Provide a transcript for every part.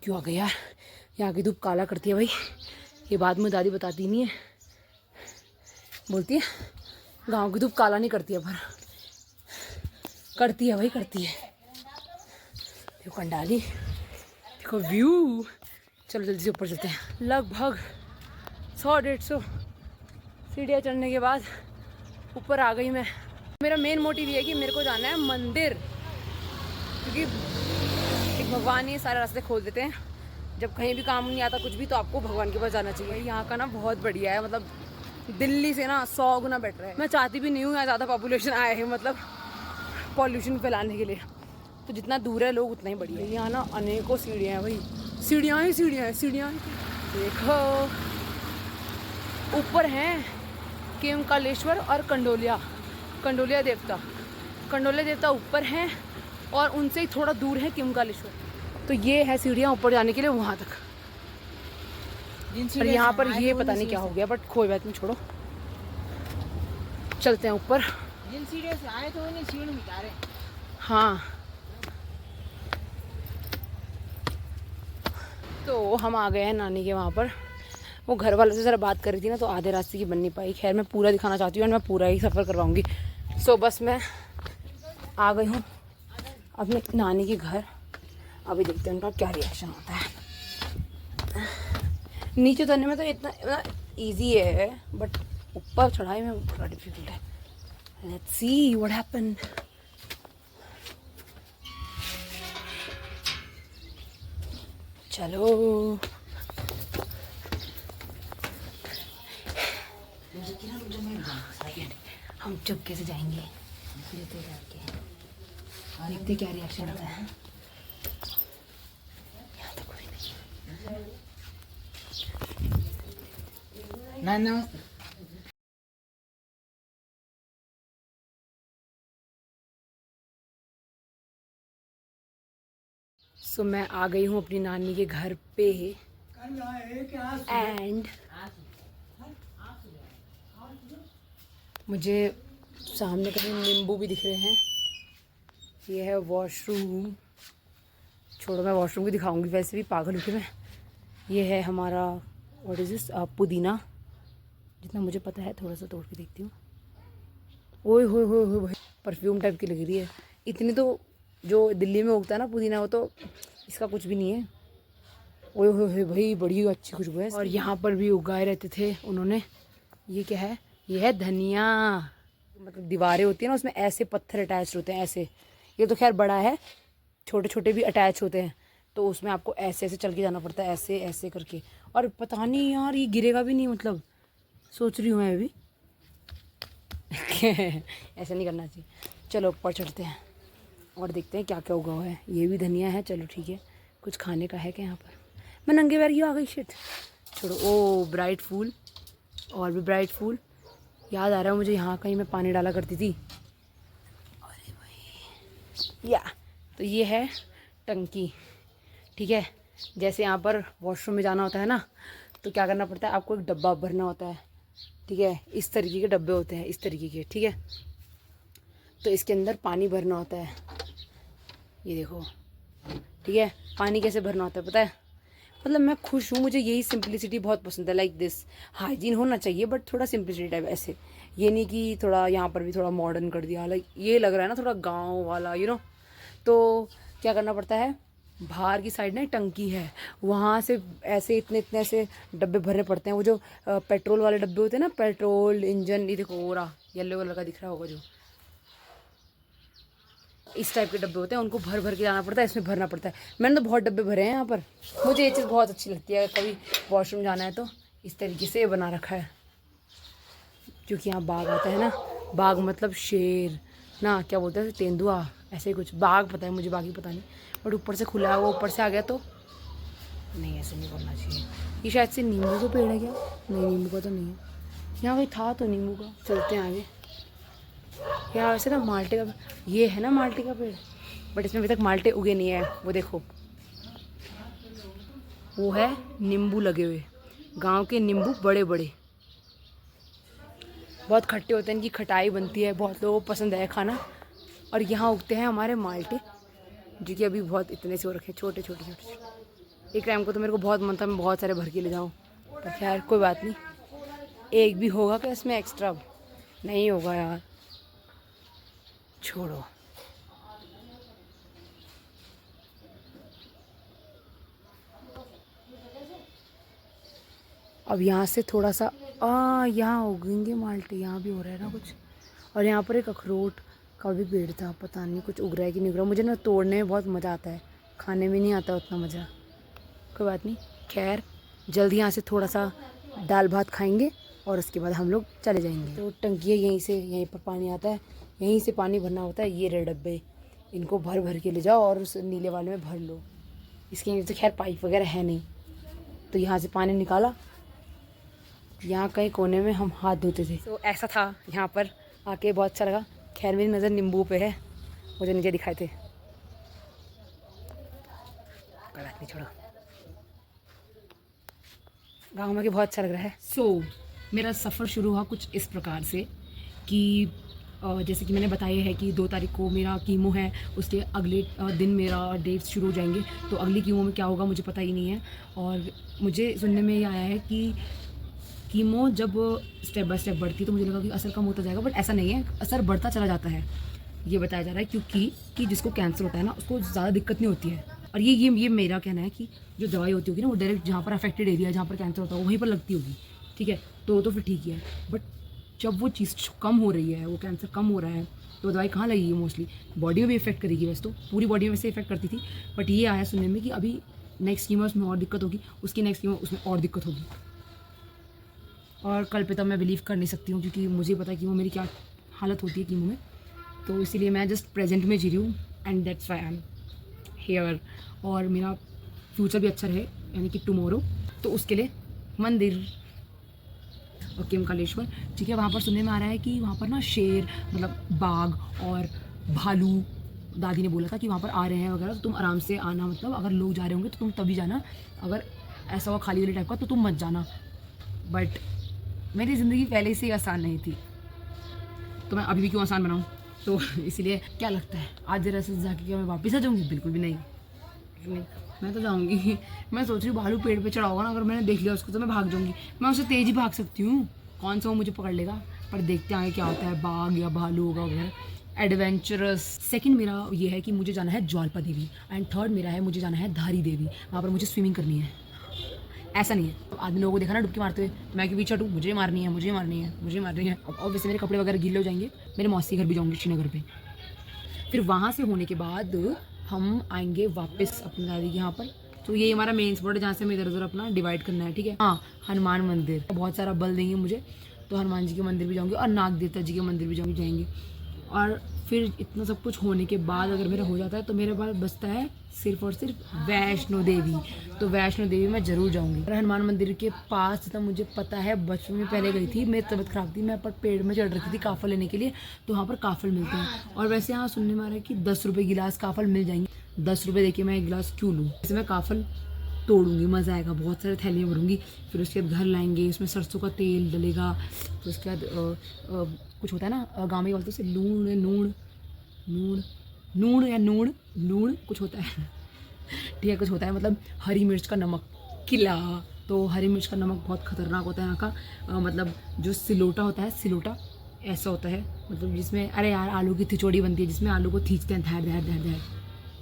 क्यों आ गया यार, यहाँ की धूप काला करती है भाई। ये बात मुझे दादी बताती नहीं है, बोलती है गांव की धूप काला नहीं करती है, पर करती है भाई, करती है। देखो कंडाली, देखो व्यू। चलो जल्दी से ऊपर चलते हैं। लगभग 100-150 सीढ़ियाँ चढ़ने के बाद ऊपर आ गई मैं। मेरा मेन मोटिव ये है कि मेरे को जाना है मंदिर, क्योंकि एक भगवान ही सारे रास्ते खोल देते हैं। जब कहीं भी काम नहीं आता कुछ भी, तो आपको भगवान के पास जाना चाहिए। यहाँ का ना बहुत बढ़िया है, मतलब दिल्ली से ना 100 गुना बेटर है। मैं चाहती भी नहीं हूँ यहाँ ज़्यादा पॉपुलेशन आए है, मतलब पॉल्यूशन फैलाने के लिए। तो जितना दूर है लोग उतना ही बढ़िया है। यहाँ ना अनेकों सीढ़ियाँ हैं भाई, सीढ़ियाँ ही सीढ़ियाँ हैं, सीढ़ियाँ ही। देखो ऊपर हैं केमकालेश्वर और कंडोलिया देवता। कंडोलिया देवता ऊपर हैं और उनसे ही थोड़ा दूर है केमकालेश्वर। तो ये है सीढ़ियाँ ऊपर जाने के लिए वहाँ तक। और यहाँ पर ये पता नहीं क्या हो गया, बट कोई बात नहीं, छोड़ो, चलते हैं ऊपर। जिन सीढ़ियों से आए तो उन्हें सीढ़ी मिटा रहे। हाँ, तो हम आ गए हैं नानी के वहाँ पर। वो घर वालों से ज़रा बात कर रही थी ना, तो आधे रास्ते की बन नहीं पाई। खैर मैं पूरा दिखाना चाहती हूँ और मैं पूरा ही सफ़र करवाऊँगी। सो बस मैं आ गई हूँ अपने नानी के घर। अभी देखते हैं उनका क्या रिएक्शन होता है। नीचे उतरने में तो इतना ईजी है, बट ऊपर चढ़ाई में बड़ा डिफिकल्ट है। Let's see what happened. चलो हम चुपके से जाएंगे, देखते क्या रिएक्शन होता है। यहाँ तो कोई नहीं। नमस्ते। सो मैं आ गई हूँ अपनी नानी के घर पे एंड मुझे सामने कहीं नींबू भी दिख रहे हैं। ये है वॉशरूम। छोड़ो, मैं वॉशरूम भी दिखाऊंगी, वैसे भी पागल होके मैं। ये है हमारा व्हाट इज दिस, पुदीना, जितना मुझे पता है। थोड़ा सा तोड़ के देखती हूँ। ओए होए होए होए भाई, परफ्यूम टाइप की लग रही है। इतनी तो जो दिल्ली में उगता है ना पुदीना, वो तो इसका कुछ भी नहीं है। ओए होए होए भाई, बड़ी अच्छी खुशबू है। और यहाँ पर भी उगाए रहते थे उन्होंने। ये क्या है? ये है धनिया। मतलब दीवारें होती है ना, उसमें ऐसे पत्थर अटैच होते हैं, ऐसे। ये तो खैर बड़ा है, छोटे छोटे भी अटैच होते हैं, तो उसमें आपको ऐसे ऐसे चल के जाना पड़ता है, ऐसे ऐसे करके। और पता नहीं यार, ये गिरेगा भी नहीं, मतलब सोच रही हूँ मैं अभी। ऐसा नहीं करना चाहिए। चलो ऊपर चढ़ते हैं और देखते हैं क्या क्या उगा हुआ है। ये भी धनिया है, चलो ठीक है। कुछ खाने का है क्या यहाँ पर? मैं नंगे पैर क्यों आ गई? शिट, छोड़ो। ओ ब्राइट फूल, और भी ब्राइट फूल। याद आ रहा है मुझे, यहाँ कहीं मैं पानी डाला करती थी। अरे भाई, या तो ये है टंकी, ठीक है। जैसे यहाँ पर वॉशरूम में जाना होता है ना, तो क्या करना पड़ता है, आपको एक डब्बा भरना होता है, ठीक है। इस तरीके के डब्बे होते हैं, इस तरीके के, ठीक है। तो इसके अंदर पानी भरना होता है, ये देखो, ठीक है। पानी कैसे भरना होता है पता है? मतलब मैं खुश हूँ, मुझे यही सिंपलिसिटी बहुत पसंद है। लाइक दिस, हाइजीन होना चाहिए बट थोड़ा सिंपलिसिटी टाइप ऐसे। ये नहीं कि थोड़ा यहाँ पर भी थोड़ा मॉडर्न कर दिया, लाइक ये लग रहा है ना थोड़ा गांव वाला, यू नो। तो क्या करना पड़ता है, बाहर की साइड ना एक टंकी है, वहाँ से ऐसे इतने इतने ऐसे डब्बे भरने पड़ते हैं। वो जो पेट्रोल वाले डब्बे होते हैं ना, पेट्रोल इंजन, ये देखो हो रहा येलो कलर का दिख रहा होगा, जो इस टाइप के डब्बे होते हैं, उनको भर भर के जाना पड़ता है, इसमें भरना पड़ता है। मैंने तो बहुत डब्बे भरे हैं यहाँ पर। मुझे ये चीज़ बहुत अच्छी लगती है, कभी वॉशरूम जाना है तो इस तरीके से बना रखा है। क्योंकि यहाँ बाघ आता है ना, बाघ मतलब शेर ना, क्या बोलते हैं, तेंदुआ, ऐसे ही कुछ। बाघ पता है मुझे, बाकी पता नहीं, बट ऊपर से खुला है, वो ऊपर से आ गया तो नहीं, ऐसे नहीं करना चाहिए। ये शायद से नींबू का पेड़ है क्या? नहीं, नींबू का तो नहीं है। यहाँ कहीं था तो नींबू का। चलते हैं आगे। यहाँ वैसे ना माल्टे का, ये है ना माल्टे का पेड़, बट इसमें अभी तक माल्टे उगे नहीं है। वो देखो, वो है नींबू लगे हुए, गांव के नींबू बड़े बड़े, बहुत खट्टे होते हैं, इनकी खटाई बनती है, बहुत लोगों को पसंद है खाना। और यहाँ उगते हैं हमारे माल्टे, जो कि अभी बहुत इतने से हो रखे, छोटे छोटे छोटे छोटे। एक टाइम को तो मेरे को बहुत मन था मैं बहुत सारे भर के ले जाऊँ, पर खैर कोई बात नहीं। एक भी होगा क्या इसमें एक्स्ट्रा? नहीं होगा यार, छोड़ो। अब यहाँ से थोड़ा सा यहाँ उगेंगे माल्टे, यहाँ भी हो रहा है ना कुछ। और यहाँ पर एक अखरोट का भी पेड़ था, पता नहीं कुछ उग रहा है कि नहीं उग रहा। मुझे ना तोड़ने में बहुत मज़ा आता है, खाने में नहीं आता उतना मज़ा। कोई बात नहीं, खैर जल्दी यहाँ से थोड़ा सा दाल भात खाएंगे और उसके बाद हम लोग चले जाएंगे। तो टंकी है यहीं से, यहीं पर पानी आता है, यहीं से पानी भरना होता है। ये रहे डब्बे, इनको भर भर के ले जाओ और उस नीले वाले में भर लो। इसके नीचे तो खैर पाइप वगैरह है नहीं, तो यहाँ से पानी निकाला, यहाँ कहीं कोने में हम हाथ धोते थे। तो ऐसा था, यहाँ पर आके बहुत अच्छा लगा। खैर मेरी नज़र नींबू पे है, मुझे नीचे दिखाए थे, कोई बात नहीं, छोड़ो। गाँव में के बहुत अच्छा लग रहा है। मेरा सफ़र शुरू हुआ कुछ इस प्रकार से कि जैसे कि मैंने बताया है कि 2 तारीख को मेरा कीमो है, उसके अगले दिन मेरा डेट्स शुरू हो जाएंगे। तो अगली कीमो में क्या होगा मुझे पता ही नहीं है। और मुझे सुनने में ये आया है कि कीमो जब स्टेप बाय स्टेप बढ़ती है तो मुझे लगा कि असर कम होता जाएगा, बट ऐसा नहीं है, असर बढ़ता चला जाता है, ये बताया जा रहा है। क्योंकि जिसको कैंसर होता है ना उसको ज़्यादा दिक्कत नहीं होती है। और ये मेरा कहना है कि जो दवाई होती होगी ना वो डायरेक्ट जहाँ पर अफेक्टेड एरिया जहाँ पर कैंसर होता है वहीं पर लगती होगी, ठीक है, तो फिर ठीक ही है। बट जब वो चीज़ कम हो रही है, वो कैंसर कम हो रहा है, तो दवाई कहाँ लगेगी? मोस्टली बॉडी में भी इफेक्ट करेगी। वैसे तो पूरी बॉडी में वैसे इफेक्ट करती थी, बट ये आया सुनने में कि अभी नेक्स्ट कीमो उसमें और दिक्कत होगी, उसकी नेक्स्ट कीमो उसमें और दिक्कत होगी। और कल पे तब मैं बिलीव कर नहीं सकती हूँ, क्योंकि मुझे पता है कि वो मेरी क्या हालत होती है कीमो में। तो इसीलिए मैं जस्ट प्रेजेंट में जी रही हूँ, and that's why I am here. और मेरा फ्यूचर भी अच्छा रहे, यानी कि टुमारो, तो उसके लिए मंदिर और कंकालेश्वर, ठीक है। वहाँ पर सुनने में आ रहा है कि वहाँ पर ना शेर, मतलब बाघ और भालू, दादी ने बोला था कि वहाँ पर आ रहे हैं वगैरह, तो तुम आराम से आना, मतलब अगर लोग जा रहे होंगे तो तुम तभी जाना, अगर ऐसा हुआ खाली वाली टाइप का तो तुम मत जाना। बट मेरी ज़िंदगी पहले से ही आसान नहीं थी, तो मैं अभी भी क्यों आसान बनाऊँ? तो इसीलिए क्या लगता है आज जरा से जाके क्या मैं वापस आ जाऊँगी? बिल्कुल भी नहीं, मैं तो जाऊँगी। मैं सोच रही हूँ भालू पेड़ पे चढ़ा होगा ना, अगर मैंने देख लिया उसको तो मैं भाग जाऊँगी। मैं उससे तेज़ ही भाग सकती हूँ, कौन सा वो मुझे पकड़ लेगा। पर देखते आगे क्या होता है, बाघ या भालू होगा वगैरह। एडवेंचरस। सेकंड मेरा ये है कि मुझे जाना है ज्वालपा देवी, एंड थर्ड मेरा है मुझे जाना है धारी देवी। वहाँ पर मुझे स्विमिंग करनी है। ऐसा नहीं है तो आदमी लोगों को देखा ना डुबकी मारते हुए, तो मैं क्यों पीछे हटूँ? मुझे मारनी है, मुझे मारनी है, मुझे मारनी है। अब ऑब्वियसली मेरे कपड़े वगैरह गीले हो जाएंगे। मेरे मौसी घर भी जाऊँगी श्रीनगर पे, फिर वहाँ से होने के बाद हम आएंगे वापस अपनी दादी के यहाँ पर। तो ये हमारा मेन स्पॉट है जहाँ से हमें इधर उधर अपना डिवाइड करना है, ठीक है। हाँ, हनुमान मंदिर बहुत सारा बल देंगे मुझे, तो हनुमान जी के मंदिर भी जाऊँगी और नाग देवता जी के मंदिर भी जाएंगे। और फिर इतना सब कुछ होने के बाद अगर मेरा हो जाता है तो मेरे पास बचता है सिर्फ और सिर्फ वैष्णो देवी। तो वैष्णो देवी मैं ज़रूर जाऊँगी। और हनुमान मंदिर के पास जितना मुझे पता है, बचपन में पहले गई थी, मेरी तबीयत खराब थी, मैं पर पेड़ में चढ़ रखी थी काफ़ल लेने के लिए, तो वहाँ पर काफ़ल मिलते हैं। और वैसे यहाँ सुनने में आ रहा है कि 10 रुपये गिलास काफ़ल मिल जाएंगे। 10 रुपये देके मैं एक गिलास क्यों लूँ? जैसे मैं काफ़ल तोड़ूंगी, मज़ा आएगा, बहुत सारे थैलियाँ भरूंगी, फिर उसके बाद घर लाएंगे, उसमें सरसों का तेल डलेगा, तो उसके बाद कुछ होता है ना गाँव में बोलते हैं उसे लूण कुछ होता है, ठीक है, कुछ होता है, मतलब हरी मिर्च का नमक किला। तो हरी मिर्च का नमक बहुत खतरनाक होता है यहाँ का। मतलब जो सिलोटा होता है, सिलोटा ऐसा होता है, मतलब जिसमें, अरे यार, आलू की खिचड़ी बनती है जिसमें आलू को खींचते हैं, धैर धैर धैर धैर,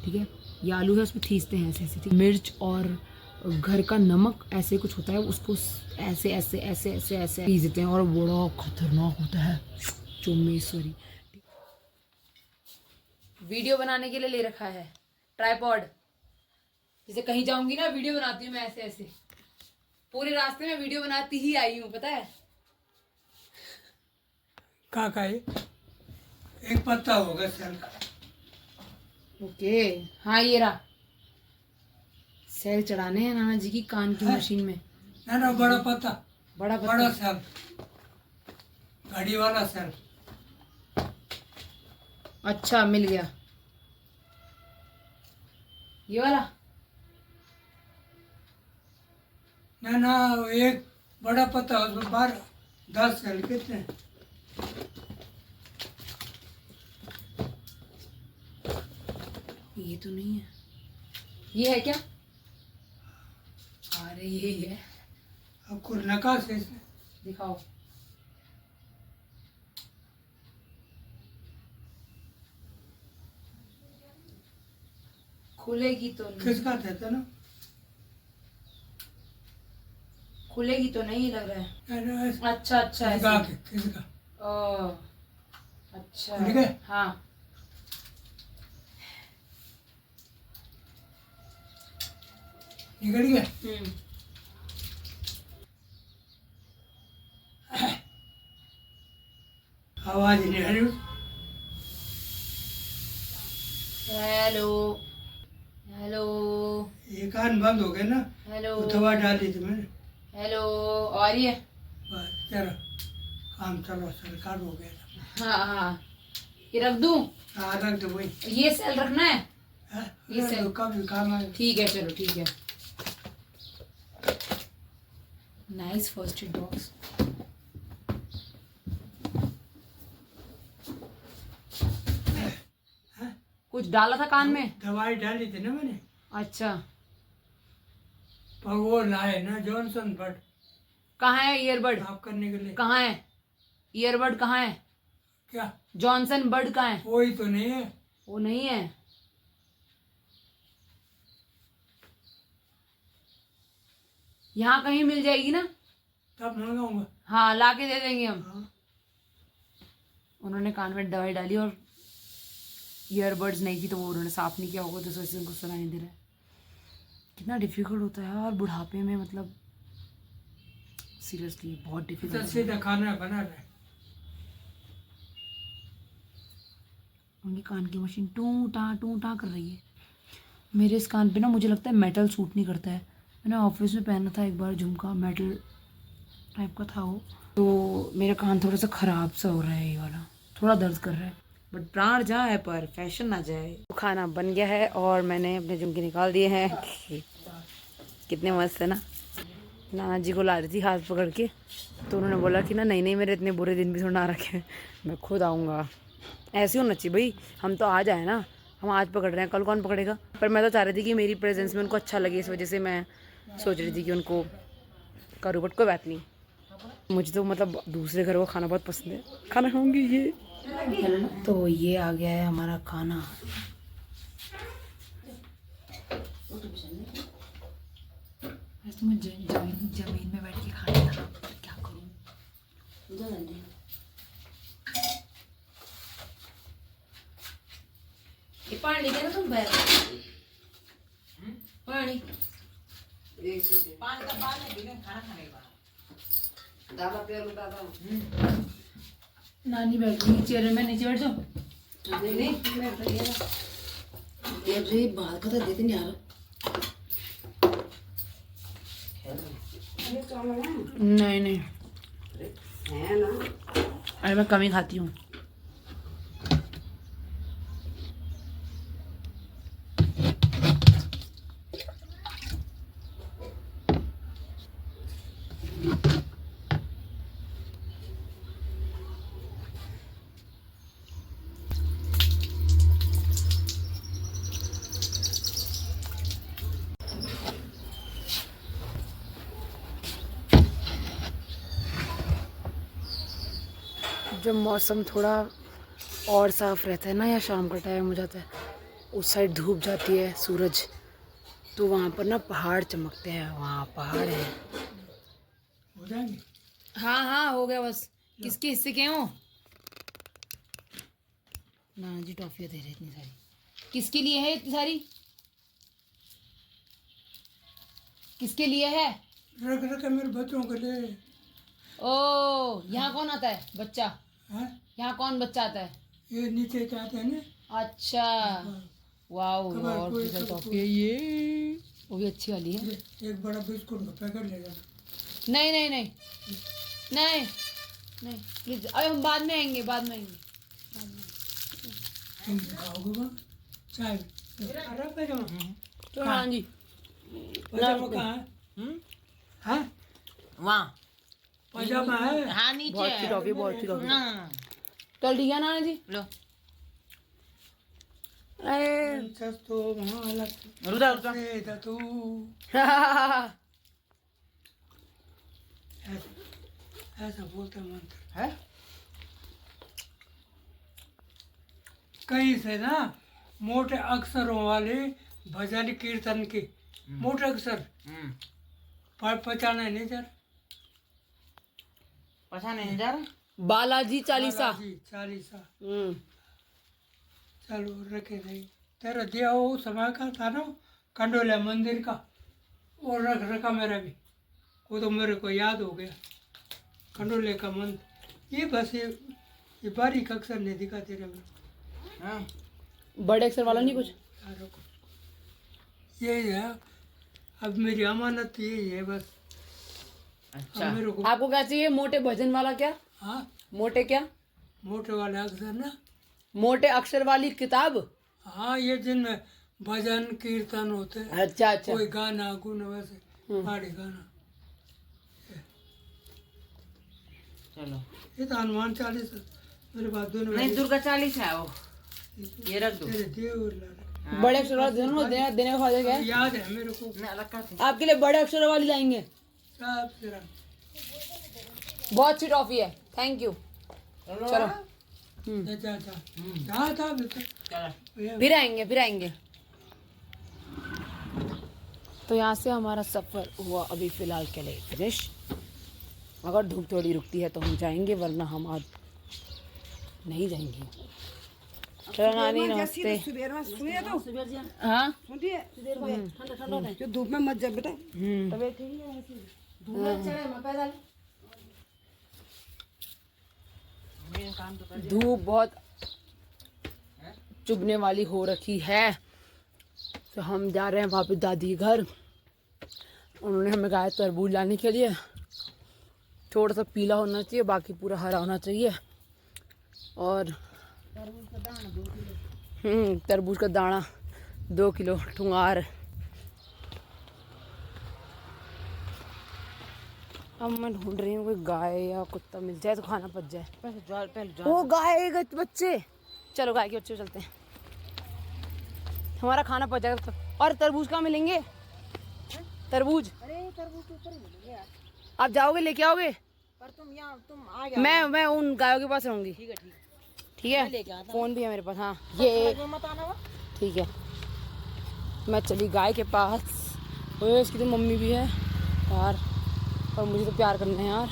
ठीक है, ये आलू है उसमें खींचते हैं ऐसे ऐसे। मिर्च और घर का नमक ऐसे कुछ होता है, उसको ऐसे ऐसे ऐसे ऐसे ऐसे पीस देते हैं और बड़ा खतरनाक होता है। चुम्मेश्वरी वीडियो बनाने के लिए ले रखा है ट्राइपॉड, जैसे कहीं जाऊंगी ना वीडियो बनाती हूँ मैं ऐसे ऐसे, पूरे रास्ते में वीडियो बनाती ही आई हूँ, पता है। का एक पत्ता होगा सेल का। ओके, हाँ ये रहा, सेल चढ़ाने हैं नाना जी की कान की मशीन में। ना बड़ा पत्ता, बड़ा सेल, घड़ी वाला सेल। अच्छा, मिल गया ये वाला। ना एक बड़ा पत्ता, उसमें 12-10 सेल कितने? ये तो नहीं है, ये है क्या? अरे यही है, आपको नकाश है इसमें। दिखाओ। खुलेगी तो नहीं, किसका देता ना? खुलेगी तो नहीं लग रहा है। अरे अच्छा अच्छा किसका ऐसे। किसका ओ अच्छा, खुल गए? हाँ। निकल गया। आवाज नहीं आ रही। हेलो हेलो ये कान बंद हो गए ना, हेलो वो दवा डाली थी मैंने। हेलो, और ये बस चलो काम चलो, सरकार हो गया। हाँ हाँ, ये रख दूँ? हाँ रख दो वही। ये सेल रखना है? हाँ, ये रख सही। दो, कब काम आए। ठीक है, चलो ठीक है। Nice first aid box. कुछ डाला था कान में? दवाई डाली थी ना मैंने। अच्छा, पर वो लाए ना जॉनसन बट कहाँ है ईयरबड? साफ करने के लिए। कहाँ है ईयरबड? कहाँ है? क्या जॉनसन बर्ड कहाँ है? वही तो नहीं है। वो नहीं है। यहाँ कहीं मिल जाएगी ना? तब मंगाऊंगा। हाँ, ला के दे देंगे हम। हाँ उन्होंने कान में दवाई डाली और ईयरबड्स नहीं थी, तो वो उन्होंने साफ नहीं किया होगा, तो सोचते उनको सुनाई नहीं दे रहा है। कितना डिफिकल्ट होता है यार बुढ़ापे में, मतलब सीरियसली बहुत तो डिफिकल्ट। सीधा खाना बना रहे। उनकी कान की मशीन टू टा कर रही है। मेरे इस कान पे ना मुझे लगता है मेटल सूट नहीं करता है। मैंने ऑफिस में पहना था एक बार झुमका, मेटल टाइप का था वो, तो मेरा कान थोड़ा सा ख़राब सा हो रहा है, ये वाला थोड़ा दर्द कर रहा है। बट प्राण जाए पर फैशन ना जाए। तो खाना बन गया है और मैंने अपने झुमके निकाल दिए हैं। कितने मस्त है ना। नाना जी को ला रही थी हाथ पकड़ के, तो उन्होंने बोला कि ना नहीं नहीं, मेरे इतने बुरे दिन भी थोड़ा ना रखे, मैं खुद आऊँगा। ऐसे होना चाहिए भाई, हम तो आज आए ना, हम आज पकड़ रहे हैं, कल कौन पकड़ेगा। पर मैं तो चाह रही थी कि मेरी प्रेजेंस में उनको अच्छा लगे, इस वजह से मैं सोच रही थी कि उनको करूँ, बट कोई बात नहीं। मुझे तो मतलब दूसरे घरों का खाना बहुत पसंद है, खाना खाऊंगी ये। तो ये आ गया है हमारा खाना। वैसे मुझे जमीन में बैठ के खाना था, क्या करूँ। ये पानी लेके ना तुम बैठ पानी पानी का पानी बिना खाना खाने के बाद दादा पैर दादा नानी बैठ गई चेयर में, नीचे बैठ जाओ। नहीं नहीं मैं बैठ ये बाहर का तो देते नहीं यार। नहीं नहीं है ना, अरे मैं कम ही खाती हूँ। जब मौसम थोड़ा और साफ़ रहता है ना, या शाम का टाइम हो जाता है, उस साइड धूप जाती है, सूरज, तो वहाँ पर ना पहाड़ चमकते हैं, वहाँ पहाड़ है। हो जाएंगे। हाँ हाँ हो गया बस। किसके हिस्से के हो? नाना जी टॉफियाँ दे रहे इतनी सारी। किसके लिए है इतनी सारी? किसके लिए है? रख रख मेरे बच्चों के लिए। ओ यहाँ कौन आता है बच्चा? हाँ यहाँ कौन बच्चा आता है? ये नीचे चाहते हैं ना। अच्छा, वाओ, कबाड़ और कोई किधर तो टॉफी है ये? वो भी अच्छी वाली है। एक बड़ा बिस्कुट का पैकेट ले जाना। नहीं नहीं नहीं नहीं नहीं प्लीज, अरे हम बाद में आएंगे, बाद में आएंगे। तुम खाओगे वहाँ चाय? अरे पैजामा तो हाँ जी, पैजामा कहाँ है? हाँ वहाँ पैजामा है। हाँ नीचे बहुत अच्छी है। टॉफी, बहुत अच्छी टॉफी। ना चल ठीक है नाना जी। लो अरे तो वहाँ अलग रुदा रुदा से था तू। ऐसा बोलते मंत्र है कहीं से ना मोटे अक्षरों वाले भजन कीर्तन के मोटे अक्षर पहचाने नहीं सर पता नहीं जा रहा बालाजी चालीसा। जी 40 हम्म। चलो रखे नहीं तेरा दिया वो समय का था ना कंडोला मंदिर का वो रख रखा मेरा भी वो तो मेरे को याद हो गया कंडोले का मंदिर ये बस ये बारीक अक्षर नहीं दिखा तेरे में हाँ बड़े अक्षर वाला नहीं कुछ। हाँ, रुको यही है अब मेरी अमानत यही है बस अच्छा अब मेरे को आपको क्या चाहिए? मोटे भजन वाला क्या? हाँ मोटे क्या? मोटे वाले अक्षर ना मोटे अक्षर वाली किताब। हाँ ये जिनमें भजन कीर्तन होते हैं अच्छा अच्छा। कोई गाना गुना वैसे पहाड़ी गाना चलो ये तो हनुमान चालीसा मेरे पास दोनों नहीं दुर्गा 40 है वो ये रख दो तेरे देवर लाल बड़े अक्षर वाला देने का फायदा क्या है? याद है मेरे को मैं अलग करती आपके लिए बड़े अक्षर वाली लाएंगे। सब तेरा बहुत अच्छी टॉफी है। Thank you. चलो चलो जा जा था बेटा चलो फिर आएंगे फिर आएंगे। तो यहाँ से हमारा सफ़र हुआ अभी फ़िलहाल के लिए फिनिश। अगर धूप थोड़ी रुकती है तो हम जाएंगे वरना हम आज नहीं जाएंगे। चलो नानी नमस्ते। सुबह में सुनिए तो हाँ सुनिए जो धूप में मत जा बेटा धूप बहुत चुभने वाली हो रखी है तो हम जा रहे हैं वापस दादी घर। उन्होंने हमें कहा है तरबूज लाने के लिए। थोड़ा सा पीला होना चाहिए बाकी पूरा हरा होना चाहिए। और तरबूज का दाना 2 किलो ठुंगार। अब मैं ढूंढ रही हूँ कोई गाय या कुत्ता मिल जाए तो खाना पच जाए। पहले वो गाय के बच्चे। चलो गाय के बच्चे चलते हैं हमारा खाना पच जाएगा। और तरबूज कहाँ मिलेंगे? तरबूज आप जाओगे लेके आओगे? पर तुम आ मैं उन गायों के पास रहूंगी। ठीक है ठीक है फोन भी है मेरे पास। हाँ ये मत आना वो ठीक है। मैं चली गाय के पास। ओए इसकी तो मम्मी भी है यार और मुझे तो प्यार करना है यार।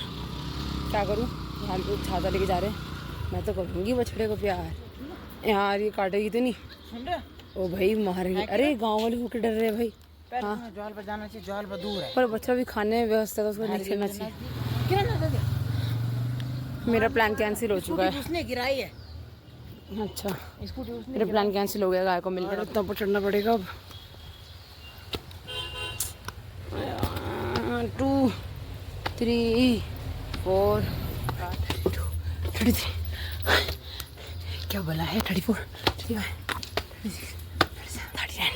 क्या करूँ यार लोग छाता लेके जा रहे हैं। मैं तो करूँगी बछड़े को प्यार यार। ये काटेगी तो नहीं? सुन रहे ओ भाई मारेगी। अरे गांव वाले होके डर रहे हैं भाई। पहले तुम्हें जॉल पर जाना चाहिए जॉल पर दूर है पर बच्चा भी खाने में व्यवस्था है उसको नहीं खेलना चाहिए। क्या ना दे मेरा प्लान कैंसिल हो चुका है। उसने गिराई है अच्छा स्कूटी उसने मेरा प्लान कैंसिल हो गया। गाय को मिलकर इतना पर चढ़ना पड़ेगा अब। 2 3 4 33 क्या बोला है 34 35 36 37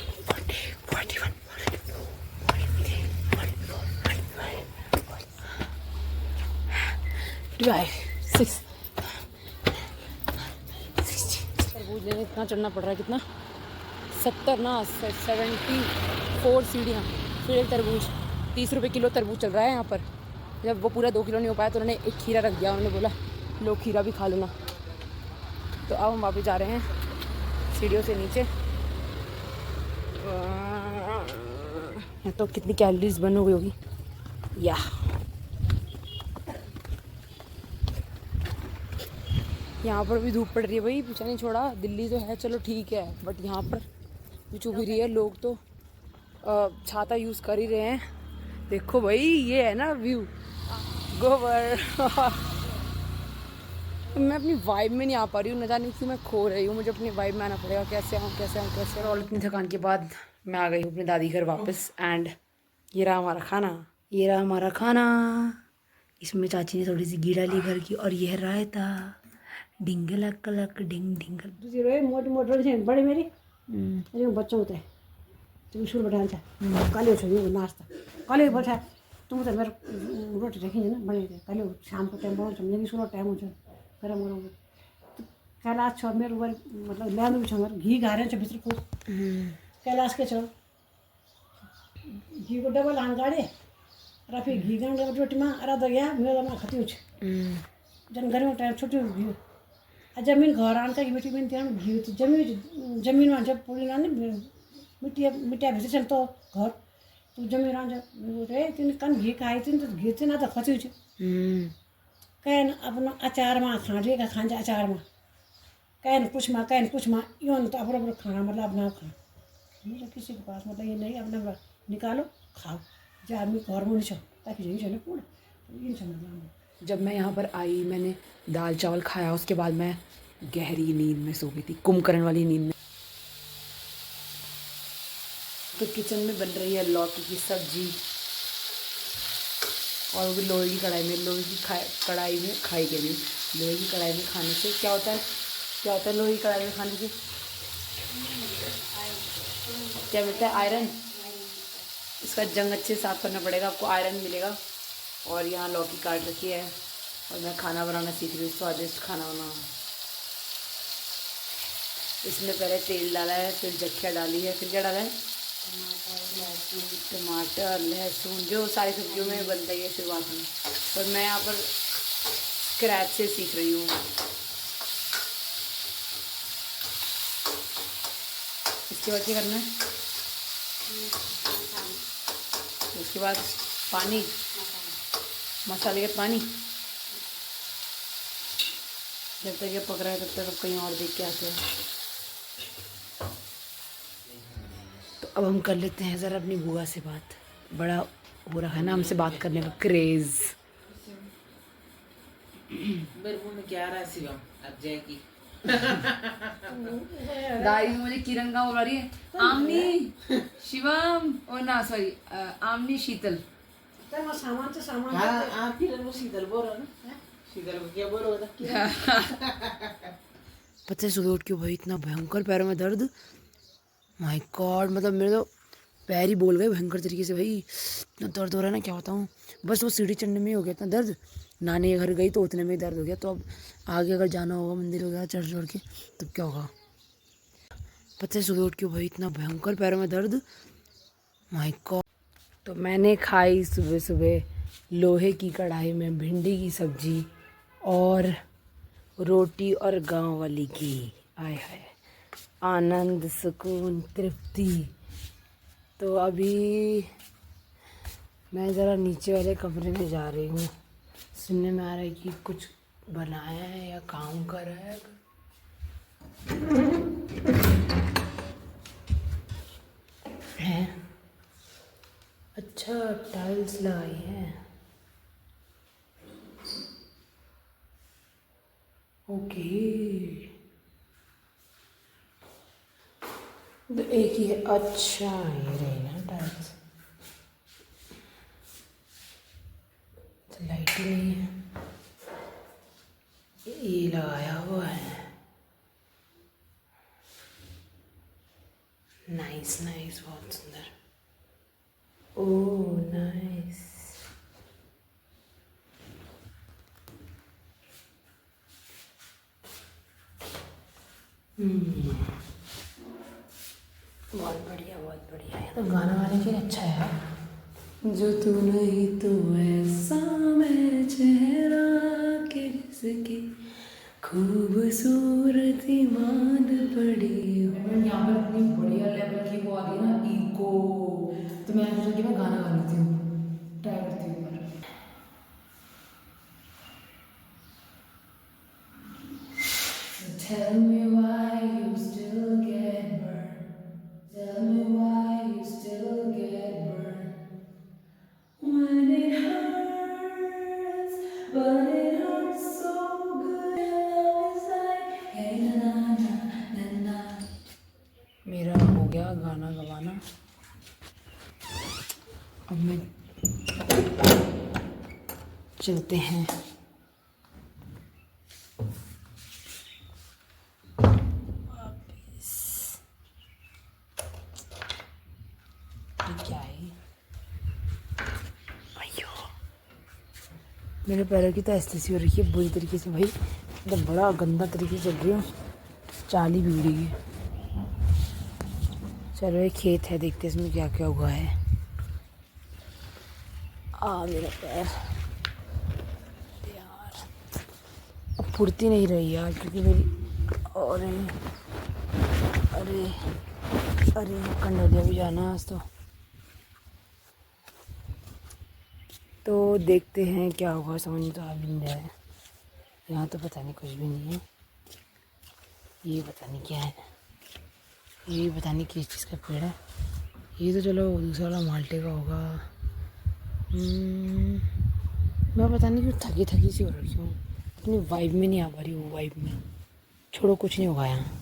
40 41 6 तरबूज लेने इतना चढ़ना पड़ रहा है। कितना 70 ना 74 सीढ़ियाँ फिर एक तरबूज। 30 रुपये किलो तरबूज चल रहा है यहाँ पर। जब वो पूरा 2 किलो नहीं हो पाया तो उन्होंने एक खीरा रख दिया। उन्होंने बोला लो खीरा भी खा लेना। तो अब हम वापस जा रहे हैं सीढ़ियों से नीचे। तो कितनी कैलोरीज बर्न हो गई होगी या यहाँ पर भी धूप पड़ रही है भाई। पीछा नहीं छोड़ा। दिल्ली तो है चलो ठीक है बट यहाँ पर भी चुभ रही है। लोग तो छाता यूज़ कर ही रहे हैं। देखो भाई ये है ना व्यू गोबर। मैं अपनी वाइब में नहीं आ पा रही हूँ। न जाने क्यों मैं खो रही हूँ। मुझे अपनी वाइब में आना पड़ेगा। कैसे आऊँ। और इतनी थकान के बाद मैं आ गई हूँ अपनी दादी घर वापस। एंड ये रहा हमारा खाना। इसमें चाची ने थोड़ी सी घी डाली घर की और यह रायता डिंगलक कलक डिंग डिंगल दूसरी रोए मोटी मोटी से बड़े मेरी अरे बच्चों होते तुम शुरू बैठा था कल हो छोड़ी नाश्ता कल बैठा तुम तो मेरे रोटी रखेंगे ना बने थे कल शाम को टाइम बहुत मेरी सुनो टाइम हो गरम गरम तो कैलाश छो मेरे ऊपर मतलब ल्यानु भी छ मेरे घी गारे छ भित्र को कैलाश के छो घी को डबल हान गाड़े रफी घी गांडे रोटीमा राधा गया मेरोमा खती हुन्छ जन गर्मी टाइम छुट्टी घिउ जमीन घर आन्छ कि बेटी पनि त्यहाँ घिउ जमीनमा जब पुरी लाने मिट्टिया भित्र त घर तू जमीन आन्छ रे तिन कन घी खाइ तिन त घी चाहिँ न त खती हुन्छ कैन आफ्नो अचारमा खाँडेका खान्छ अचारमा कैन कुछमा यो त आफ्नो खाना मतलब अपना खाना मेरा किसी के पास मतलब ये नहीं अपना निकालो खाओ जो आदमी घर में नहीं ताकि यही चले पूरा इन समझ। जब मैं यहाँ पर आई मैंने दाल चावल खाया, उसके बाद मैं गहरी नींद में सो गई थी, कुंभकर्ण वाली नींद में। तो किचन में बन रही है लौकी की सब्जी और वो भी लोहे की कढ़ाई में। लोहे की कढ़ाई में खाई के लिए लोहे की कढ़ाई में खाने से क्या होता है लोहे की कढ़ाई में खाने से क्या मिलता है? आयरन। इसका जंग अच्छे साफ़ करना पड़ेगा, आपको आयरन मिलेगा। और यहाँ लौकी काट रखी है और मैं खाना बनाना सीख रही हूँ, स्वादिष्ट खाना बनाना। इसमें पहले तेल डाला है, फिर जख्या डाली है, फिर क्या डाला है? टमाटर लहसुन जो सारी सब्जियों में बनता है शुरुआत में। और मैं यहाँ पर स्क्रैच से सीख रही हूँ। इसके बाद क्या करना है? उसके बाद पानी, मसाले के पानी। जब तक ये पक रहा है तब तक अब कहीं और देख के आते हैं। तो अब हम कर लेते हैं ज़रा अपनी बुआ से बात। बड़ा हो रहा है ना हमसे बात करने का क्रेज़। मेरे मुंह में क्या आ रहा है शिवम अजय की दाई मुझे किरण का बोल रही है आमनी शिवम और ना सॉरी आमनी शीतल। सामान तो सामान हाँ आप फिर वो शीतल बोल रहा ना शीतल को क्या बोलो बता पता है सुबह उठ के भाई इतना भयंकर पैरों में दर्द, माय गॉड। मतलब मेरे तो पैर ही बोल गए भयंकर तरीके से। भाई इतना दर्द हो रहा है ना क्या बताऊँ। बस वो सीढ़ी चढ़ने में हो गया इतना दर्द, नानी के घर गई तो उतने में ही दर्द हो गया। तो अब आगे अगर जाना होगा मंदिर वगैरह चढ़ चढ़ के तब क्या होगा। पता है सुबह उठ के भाई इतना भयंकर पैरों में दर्द, माय गॉड। तो मैंने खाई सुबह सुबह लोहे की कढ़ाई में भिंडी की सब्जी और रोटी और गांव वाली घी। आय हाय आनंद सुकून तृप्ति। तो अभी मैं ज़रा नीचे वाले कमरे में जा रही हूँ। सुनने में आ रहा है कि कुछ बनाया है या काम कर रहा है। अच्छा टाइल्स लगाई है, ओके। तो एक ही है, अच्छा ये रही ना टाइल्स। तो लाइट ही नहीं है, ये लगाया हुआ है। नाइस नाइस, बहुत सुंदर। Oh nice. बहुत बढ़िया बहुत बढ़िया है। तो गाना गाने के लिए अच्छा है यार। जो तू नहीं तो ऐसा मैं चेहरा के जिसकी खूबसूरती मान पड़ी हो। यहाँ पर इतनी बढ़िया लेवल की वो आ गई ना इको। तो मैं सोचा कि मैं गाना गा लेती हूँ, ट्राई करती हूँ। Tell me why you still get burned. Tell me why you still get burned. When it hurts, but it hurts so good. Love is like hey na na na na. मेरा हो गया गाना गवाना। अब मैं चलते हैं। क्या है अयो, मेरे पैरों की तो ऐसी हो रही है बुरी तरीके से भाई। मतलब बड़ा गंदा तरीके से चल रही हूँ, चाल ही बिगड़ी है। चलो ये खेत है, देखते हैं इसमें क्या क्या हुआ है। मेरा पैर यार, अब फुर्ती नहीं रही यार, क्योंकि मेरी अरे अरे अरे कंडोलिया भी जाना है आज तो देखते हैं क्या होगा, समझ में तो आ भी नहीं रहा है। यहाँ तो पता नहीं, कुछ भी नहीं है। ये पता नहीं क्या है, ये पता नहीं किस चीज़ का पेड़ है। ये तो चलो दूसरा वाला माल्टे का होगा। मैं पता नहीं क्यों थकी थकी सी हो रही हूँ, अपनी वाइब में नहीं आ पा रही हूँ, वाइब में। छोड़ो, कुछ नहीं होगा यहाँ।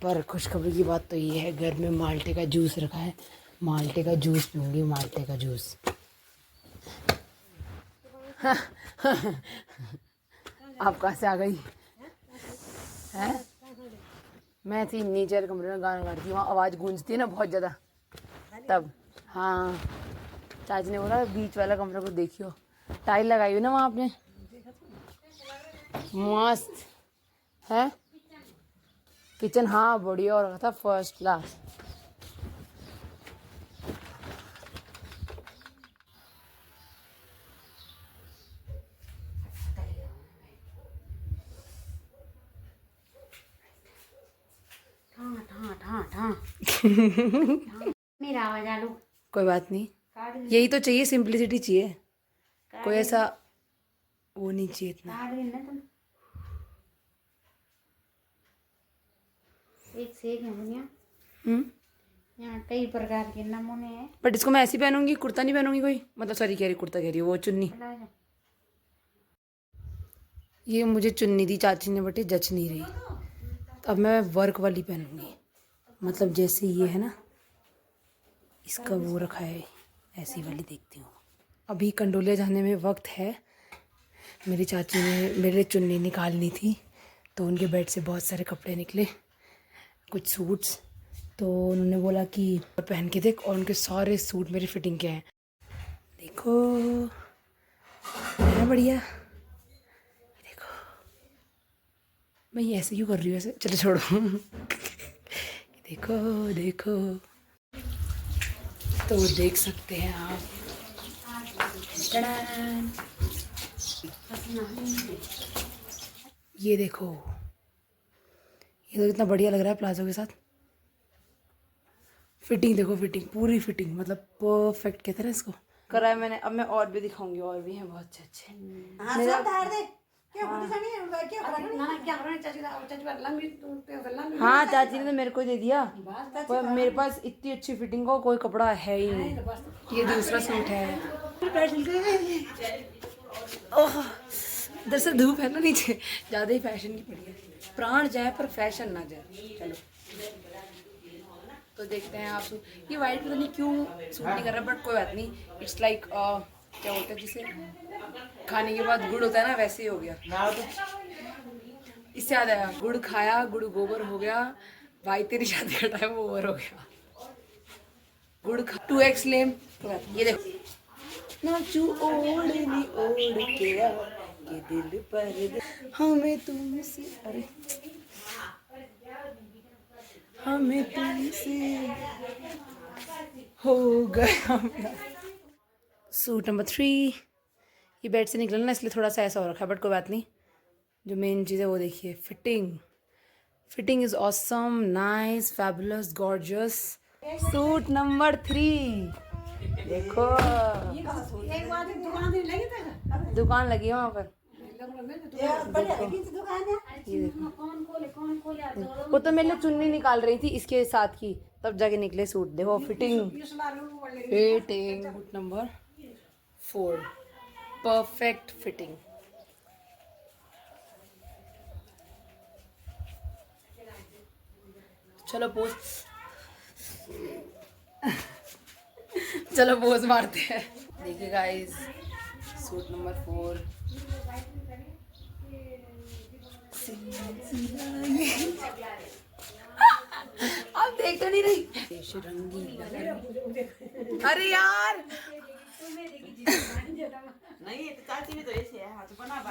पर खुशखबरी की बात तो ये है, घर में माल्टे का जूस रखा है। माल्टे का जूस पीऊँगी, माल्टे का जूस। आप कहाँ से आ गई हैं? मैं थी नीचे कमरे में गाना गा रही थी, वहाँ आवाज़ गूंजती है ना बहुत ज़्यादा, तब। हाँ, चाची ने बोला बीच वाला कमरा को देखियो, टाइल लगाई हुई ना वहाँ आपने, मस्त है किचन। हाँ बढ़िया हो रखा था, फर्स्ट क्लास। मेरा आवाज आलू कोई बात नहीं, यही तो चाहिए, सिंपलिसिटी चाहिए, कोई ऐसा वो नहीं चाहिए इतना। एक से एक है दुनिया। यहाँ कई प्रकार के नमूने हैं। बट इसको मैं ऐसी पहनूंगी, कुर्ता नहीं पहनूंगी कोई, मतलब सॉरी कह रही, कुर्ता कह रही वो चुन्नी। ये मुझे चुन्नी दी चाची ने, बटे जच नहीं रही, तो अब मैं वर्क वाली पहनूंगी। मतलब जैसे ये है ना, इसका वो रखा है, ऐसी वाली देखती हूँ। अभी कंडोलिया जाने में वक्त है। मेरी चाची ने मेरे लिए चुन्नी निकालनी थी, तो उनके बेड से बहुत सारे कपड़े निकले, कुछ सूट्स, तो उन्होंने बोला कि पहन के देख, और उनके सारे सूट मेरी फिटिंग के हैं। देखो है बढ़िया, देखो। मैं ये ऐसे क्यों कर रही हूँ ऐसे, चलो छोड़ो। देखो देखो, तो देख सकते हैं आप। टड़ान। ये देखो, ये तो कितना बढ़िया लग रहा है प्लाजो के साथ। फिटिंग देखो, फिटिंग पूरी फिटिंग, मतलब परफेक्ट कहते हैं ना इसको, करा है मैंने। अब मैं और भी दिखाऊंगी, और भी हैं बहुत अच्छे। हाँ चाची ने तो मेरे को दे दिया, पर मेरे पास इतनी अच्छी फिटिंग का कोई कपड़ा है ही नहीं। ये दूसरा सूट है। ओह, इधर से धूप है ना नीचे, ज़्यादा ही फैशन की पड़ी है। प्राण जाए पर फैशन ना जाए। चलो तो देखते हैं आप। ये वाइट पता नहीं क्यों सूट नहीं कर रहा, बट कोई बात नहीं। इट्स लाइक क्या बोलते हैं जिसे खाने के बाद गुड़ होता है ना, वैसे ही हो गया। इससे याद आया, गुड़ खाया, गुड़ गोबर हो गया, भाई तेरी शादी का टाइम ओवर हो गया। गुड़ खा 2x लेम। ये देखो, नाचू ओढ़नी ओढ़ के आ, ये दिल पर हमें तुमसे, अरे हमें तुमसे हो गया। सूट नंबर 3, ये बेड से निकला ना, इसलिए थोड़ा सा ऐसा हो रखा है, बट कोई बात नहीं। जो मेन चीज़ है वो देखिए, fitting. Fitting is awesome, nice, fabulous, gorgeous. Suit number 3 देखो, दुकान लगी है वहाँ पर। ये देखो, वो तो मेरे लिए चुन्नी निकाल रही थी इसके साथ की, तब जाके निकले सूट। देखो fitting, fitting. Suit number 4, perfect fitting. चलो पोज, चलो पोज मारते हैं। देखिए गाइस, सूट नंबर 4। आप देख तो नहीं रही, अरे यार नहीं, चाची भी तो ऐसे है, हाथ बना